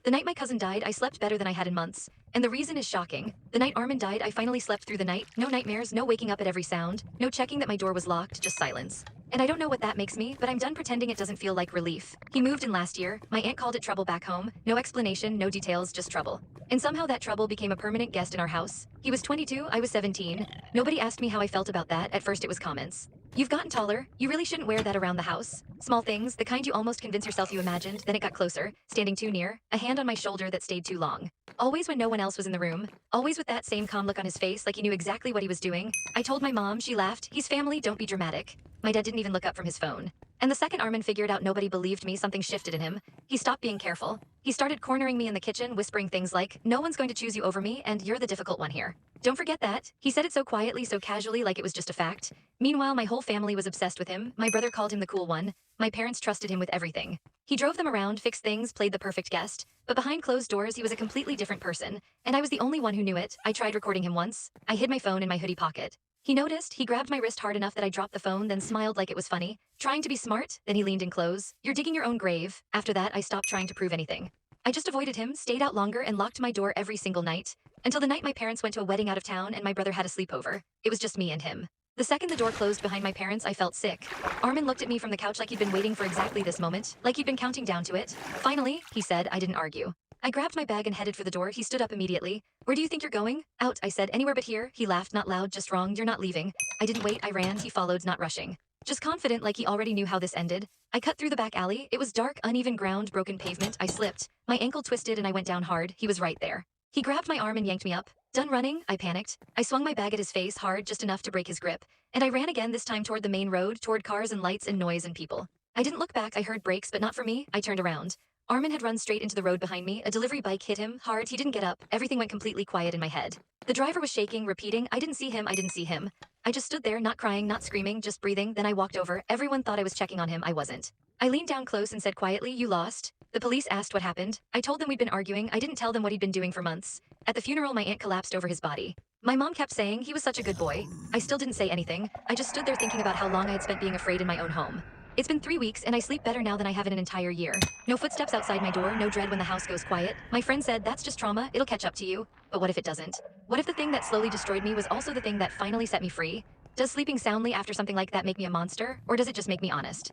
The night my cousin died, I slept better than I had in months. And the reason is shocking. The night Armin died, I finally slept through the night. No nightmares, no waking up at every sound, no checking that my door was locked, just silence. And I don't know what that makes me, but I'm done pretending it doesn't feel like relief. He moved in last year. My aunt called it trouble back home. No explanation, no details, just trouble. And somehow that trouble became a permanent guest in our house. He was 22, I was 17. Nobody asked me how I felt about that. At first it was comments. You've gotten taller. You really shouldn't wear that around the house. Small things, the kind you almost convince yourself you imagined. Then it got closer, standing too near, a hand on my shoulder that stayed too long. Always when no one else was in the room. Always with that same calm look on his face, like he knew exactly what he was doing. I told my mom, she laughed. He's family, don't be dramatic. My dad didn't even look up from his phone. And the second Armin figured out nobody believed me, something shifted in him. He stopped being careful. He started cornering me in the kitchen, whispering things like, no one's going to choose you over me, and you're the difficult one here. Don't forget that. He said it so quietly, so casually, like it was just a fact. Meanwhile, my whole family was obsessed with him. My brother called him the cool one. My parents trusted him with everything. He drove them around, fixed things, played the perfect guest. But behind closed doors, he was a completely different person. And I was the only one who knew it. I tried recording him once. I hid my phone in my hoodie pocket. He noticed, he grabbed my wrist hard enough that I dropped the phone, then smiled like it was funny. Trying to be smart, then he leaned in close. You're digging your own grave. After that, I stopped trying to prove anything. I just avoided him, stayed out longer, and locked my door every single night. Until the night my parents went to a wedding out of town and my brother had a sleepover. It was just me and him. The second the door closed behind my parents, I felt sick. Armin looked at me from the couch like he'd been waiting for exactly this moment, like he'd been counting down to it. Finally, he said. I didn't argue. I grabbed my bag and headed for the door. He stood up immediately. Where do you think you're going? Out, I said. Anywhere but here. He laughed, not loud, just wrong. You're not leaving. I didn't wait, I ran. He followed, not rushing. Just confident, like he already knew how this ended. I cut through the back alley. It was dark, uneven ground, broken pavement. I slipped. My ankle twisted and I went down hard. He was right there. He grabbed my arm and yanked me up. Done running? I panicked. I swung my bag at his face hard, just enough to break his grip. And I ran again, this time toward the main road, toward cars and lights and noise and people. I didn't look back. I heard brakes, but not for me. I turned around. Armin had run straight into the road behind me. A delivery bike hit him hard. He didn't get up. Everything went completely quiet in my head. The driver was shaking, repeating, I didn't see him, I didn't see him. I just stood there, not crying, not screaming, just breathing. Then I walked over. Everyone thought I was checking on him. I wasn't. I leaned down close and said quietly, you lost. The police asked what happened. I told them we'd been arguing. I didn't tell them what he'd been doing for months. At the funeral, my aunt collapsed over his body. My mom kept saying he was such a good boy. I still didn't say anything. I just stood there thinking about how long I had spent being afraid in my own home. It's been 3 weeks and I sleep better now than I have in an entire year. No footsteps outside my door, no dread when the house goes quiet. My friend said, that's just trauma, it'll catch up to you. But what if it doesn't? What if the thing that slowly destroyed me was also the thing that finally set me free? Does sleeping soundly after something like that make me a monster, or does it just make me honest?